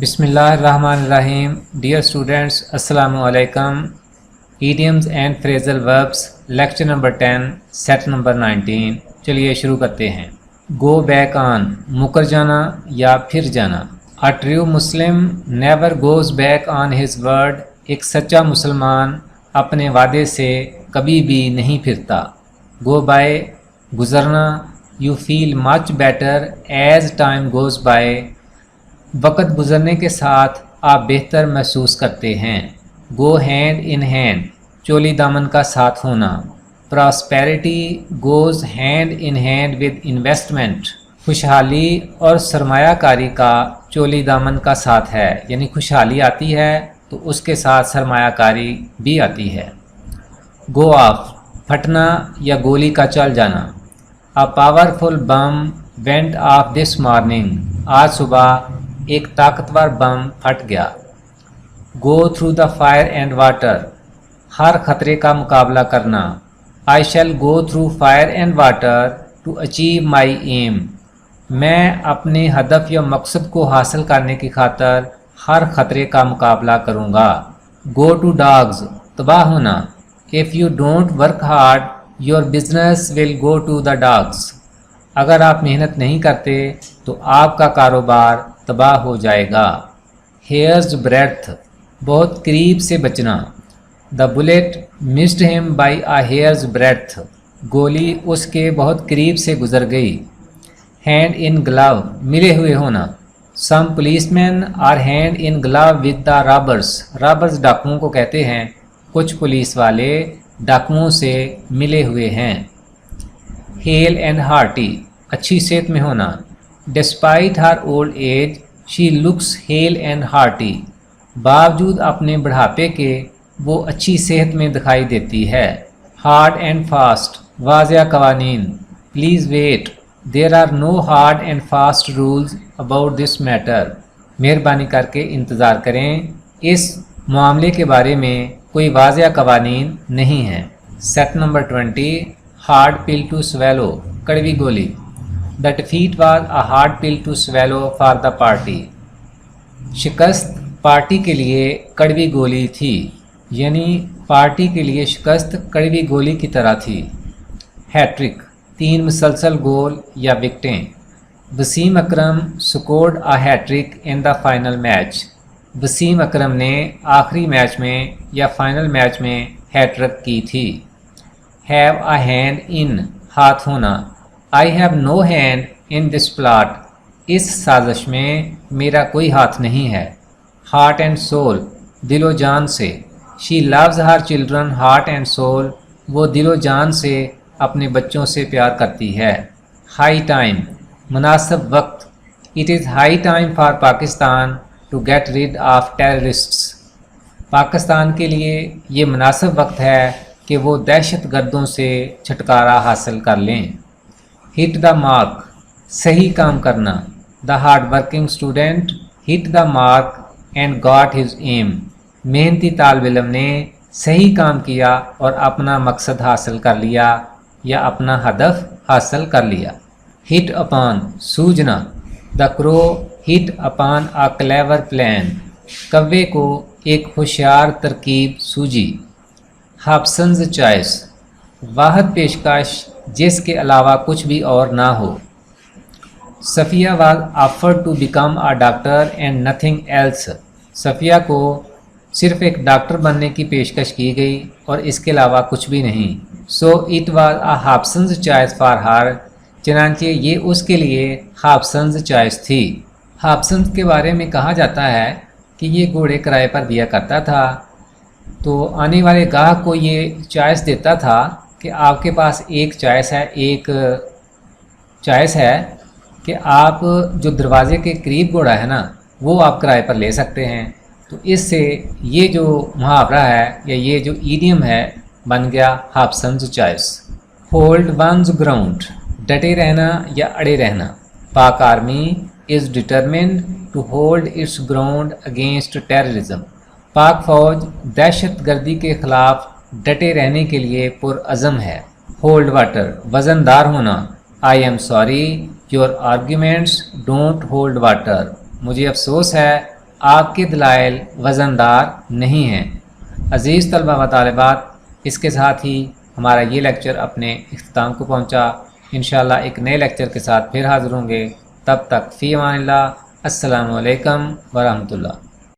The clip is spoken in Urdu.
بسم اللہ الرحمن الرحیم. ڈیئر اسٹوڈینٹس السلام علیکم. Idioms and phrasal verbs lecture number 10 set number 19. چلیے شروع کرتے ہیں. گو بیک آن مکر جانا یا پھر جانا. A true Muslim never goes back on his word. ایک سچا مسلمان اپنے وعدے سے کبھی بھی نہیں پھرتا. گو بائی گزرنا. You feel much better as time goes by. وقت گزرنے کے ساتھ آپ بہتر محسوس کرتے ہیں. گو ہینڈ ان ہینڈ چولی دامن کا ساتھ ہونا. Prosperity goes hand in hand with investment. خوشحالی اور سرمایہ کاری کا چولی دامن کا ساتھ ہے، یعنی خوشحالی آتی ہے تو اس کے ساتھ سرمایہ کاری بھی آتی ہے. گو آف پھٹنا یا گولی کا چل جانا. A powerful bomb went off this morning. آج صبح ایک طاقتور بم پھٹ گیا. Go through the fire and water ہر خطرے کا مقابلہ کرنا. I shall go through fire and water to achieve my aim. میں اپنے ہدف یا مقصد کو حاصل کرنے کی خاطر ہر خطرے کا مقابلہ کروں گا. گو ٹو ڈاگز تباہ ہونا. If you don't work hard your business will go to the dogs. اگر آپ محنت نہیں کرتے تو آپ کا کاروبار تباہ ہو جائے گا. ہیئرز بریتھ بہت قریب سے بچنا. دا بلیٹ مسڈ ہم بائی اے ہیئرز بریتھ. گولی اس کے بہت قریب سے گزر گئی. ہینڈ ان گلو ملے ہوئے ہونا. Some policemen are hand in glove with the robbers. Robbers ڈاکوؤں کو کہتے ہیں. کچھ پولیس والے ڈاکوؤں سے ملے ہوئے ہیں. ہیل اینڈ ہارٹی اچھی صحت میں ہونا. Despite her old age she looks hale and hearty. باوجود اپنے بڑھاپے کے وہ اچھی صحت میں دکھائی دیتی ہے. ہارڈ اینڈ فاسٹ واضح قوانین. Please wait there are no hard and fast rules about this matter. مہربانی کر کے انتظار کریں، اس معاملے کے بارے میں کوئی واضح قوانین نہیں ہیں. Set number 20 hard pill to swallow کڑوی گولی. The defeat was a hard pill to swallow for the party. شکست پارٹی کے لیے کڑوی گولی تھی، یعنی پارٹی کے لیے شکست کڑوی گولی کی طرح تھی. ہیٹرک 3 مسلسل گول یا وکٹیں. Wasim Akram scored a hat-trick in the final match. Wasim Akram نے آخری میچ میں یا فائنل میچ میں ہیٹرک کی تھی. have a hand in ہاتھ ہونا. I have no hand in this plot. اس سازش میں میرا کوئی ہاتھ نہیں ہے. Heart and soul دل و جان سے. She loves her children heart and soul. وہ دل و جان سے اپنے بچوں سے پیار کرتی ہے. High time مناسب وقت. It is high time for Pakistan to get rid of terrorists. Pakistan کے لیے یہ مناسب وقت ہے کہ وہ دہشت گردوں سے چھٹکارا حاصل کر لیں. ہٹ دا مارک صحیح کام کرنا. The hard working student hit the mark and got his aim. محنتی طالب علم نے صحیح کام کیا اور اپنا مقصد حاصل کر لیا یا اپنا ہدف حاصل کر لیا. ہٹ اپان سوجنا. دا کرو ہٹ اپان آ کلیور پلان. کوے کو ایک ہوشیار ترکیب سوجی. ہابسنز چوائس واحد پیشکش جس کے علاوہ کچھ بھی اور نہ ہو. Safia was offered to become a doctor and nothing else. Safia کو صرف ایک ڈاکٹر بننے کی پیشکش کی گئی اور اس کے علاوہ کچھ بھی نہیں. So it was a Hobson's choice for her. چنانچہ یہ اس کے لیے ہابسنز چوائس تھی. ہابسنز کے بارے میں کہا جاتا ہے کہ یہ گھوڑے کرائے پر دیا کرتا تھا، تو آنے والے گاہک کو یہ چوائس دیتا تھا کہ آپ کے پاس ایک چوائس ہے کہ آپ جو دروازے کے قریب گھوڑا ہے نا وہ آپ کرائے پر لے سکتے ہیں. تو اس سے یہ جو محاورہ ہے یا یہ جو ایڈیم ہے بن گیا Hobson's choice. Hold one's ground ڈٹے رہنا یا اڑے رہنا. Pak army is determined to hold its ground against terrorism. Pak فوج دہشت گردی کے خلاف ڈٹے رہنے کے لیے پرعزم ہے. ہولڈ واٹر وزن دار ہونا. I am sorry your arguments don't hold water. مجھے افسوس ہے آپ کے دلائل وزندار نہیں ہیں۔ عزیز طلبہ و طالبات، اس کے ساتھ ہی ہمارا یہ لیکچر اپنے اختتام کو پہنچا۔ انشاءاللہ ایک نئے لیکچر کے ساتھ پھر حاضر ہوں گے۔ تب تک فی امان اللہ، السلام علیکم ورحمۃ اللہ۔